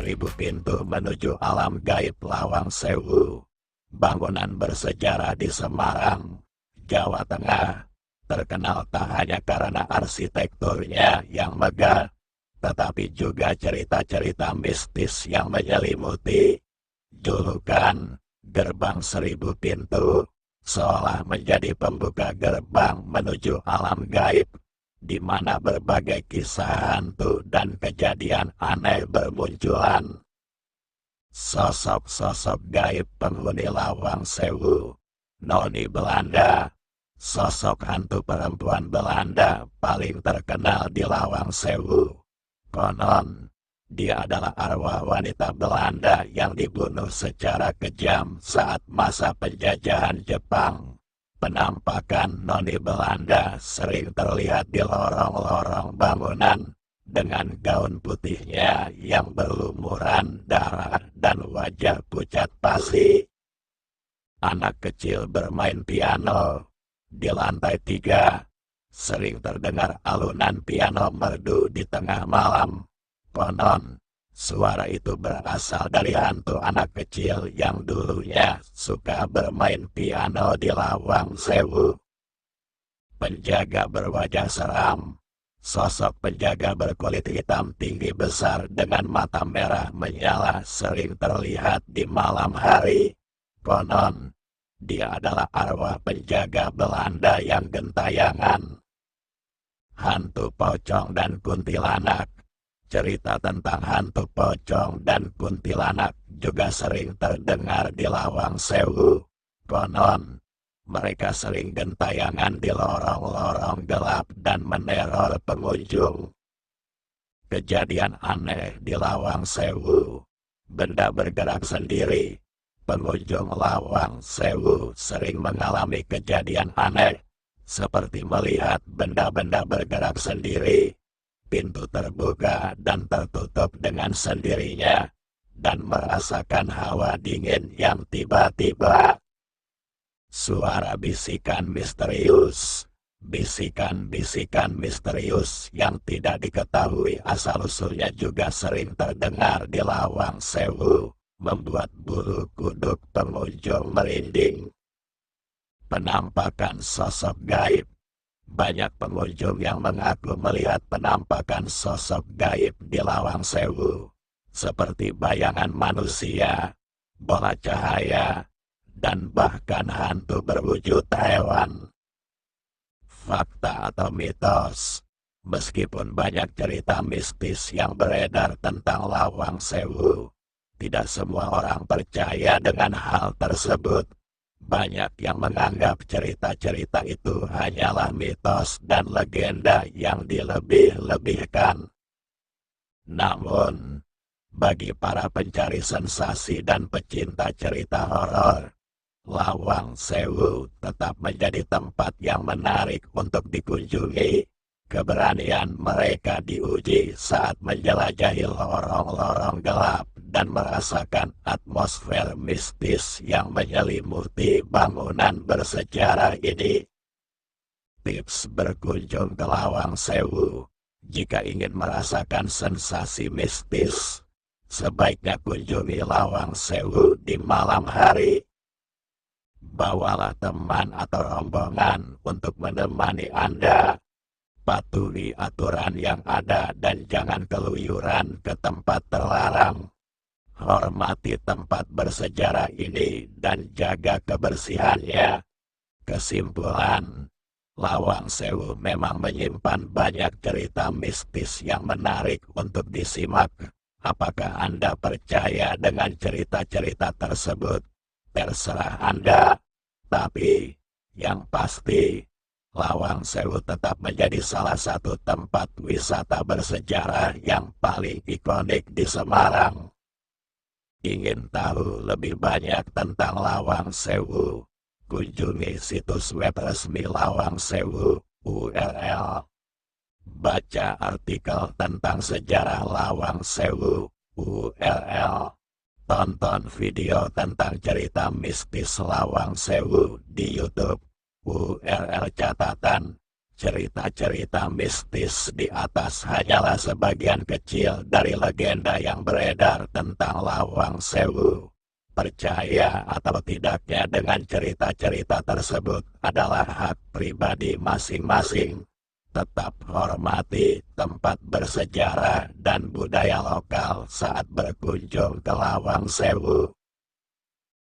1000 pintu menuju alam gaib Lawang Sewu, bangunan bersejarah di Semarang, Jawa Tengah, terkenal tak hanya karena arsitekturnya yang megah, tetapi juga cerita-cerita mistis yang menyelimuti. Julukan Gerbang 1000 Pintu seolah menjadi pembuka gerbang menuju alam gaib, di mana berbagai kisah hantu dan kejadian aneh bermunculan. Sosok-sosok gaib penghuni Lawang Sewu. Noni Belanda, sosok hantu perempuan Belanda paling terkenal di Lawang Sewu. Konon, dia adalah arwah wanita Belanda yang dibunuh secara kejam saat masa penjajahan Jepang. Penampakan Noni Belanda sering terlihat di lorong-lorong bangunan dengan gaun putihnya yang berlumuran darah dan wajah pucat pasi. Anak kecil bermain piano di lantai 3. Sering terdengar alunan piano merdu di tengah malam. Konon, suara itu berasal dari hantu anak kecil yang dulunya suka bermain piano di Lawang Sewu. Penjaga berwajah seram. Sosok penjaga berkulit hitam tinggi besar dengan mata merah menyala sering terlihat di malam hari. Konon, dia adalah arwah penjaga Belanda yang gentayangan. Hantu pocong dan kuntilanak. Cerita tentang hantu pocong dan kuntilanak juga sering terdengar di Lawang Sewu. Konon, mereka sering gentayangan di lorong-lorong gelap dan meneror pengunjung. Kejadian aneh di Lawang Sewu. Benda bergerak sendiri. Pengunjung Lawang Sewu sering mengalami kejadian aneh, seperti melihat benda-benda bergerak sendiri, pintu terbuka dan tertutup dengan sendirinya, dan merasakan hawa dingin yang tiba-tiba. Suara bisikan misterius. Bisikan-bisikan misterius yang tidak diketahui asal-usulnya juga sering terdengar di Lawang Sewu, membuat bulu kuduk pengunjung merinding. Penampakan sosok gaib. Banyak pengunjung yang mengaku melihat penampakan sosok gaib di Lawang Sewu, seperti bayangan manusia, bola cahaya, dan bahkan hantu berwujud hewan. Fakta atau mitos. Meskipun banyak cerita mistis yang beredar tentang Lawang Sewu, tidak semua orang percaya dengan hal tersebut. Banyak yang menganggap cerita-cerita itu hanyalah mitos dan legenda yang dilebih-lebihkan. Namun, bagi para pencari sensasi dan pecinta cerita horor, Lawang Sewu tetap menjadi tempat yang menarik untuk dikunjungi. Keberanian mereka diuji saat menjelajahi lorong-lorong gelap dan merasakan atmosfer mistis yang menyelimuti bangunan bersejarah ini. Tips berkunjung ke Lawang Sewu. Jika ingin merasakan sensasi mistis, sebaiknya kunjungi Lawang Sewu di malam hari. Bawalah teman atau rombongan untuk menemani Anda. Patuhi aturan yang ada dan jangan keluyuran ke tempat terlarang. Hormati tempat bersejarah ini dan jaga kebersihannya. Kesimpulan, Lawang Sewu memang menyimpan banyak cerita mistis yang menarik untuk disimak. Apakah Anda percaya dengan cerita-cerita tersebut? Terserah Anda. Tapi, yang pasti, Lawang Sewu tetap menjadi salah satu tempat wisata bersejarah yang paling ikonik di Semarang. Ingin tahu lebih banyak tentang Lawang Sewu? Kunjungi situs web resmi Lawang Sewu, URL. Baca artikel tentang sejarah Lawang Sewu, URL. Tonton video tentang cerita mistis Lawang Sewu di YouTube, URL catatan. Cerita-cerita mistis di atas hanyalah sebagian kecil dari legenda yang beredar tentang Lawang Sewu. Percaya atau tidaknya dengan cerita-cerita tersebut adalah hak pribadi masing-masing. Tetap hormati tempat bersejarah dan budaya lokal saat berkunjung ke Lawang Sewu.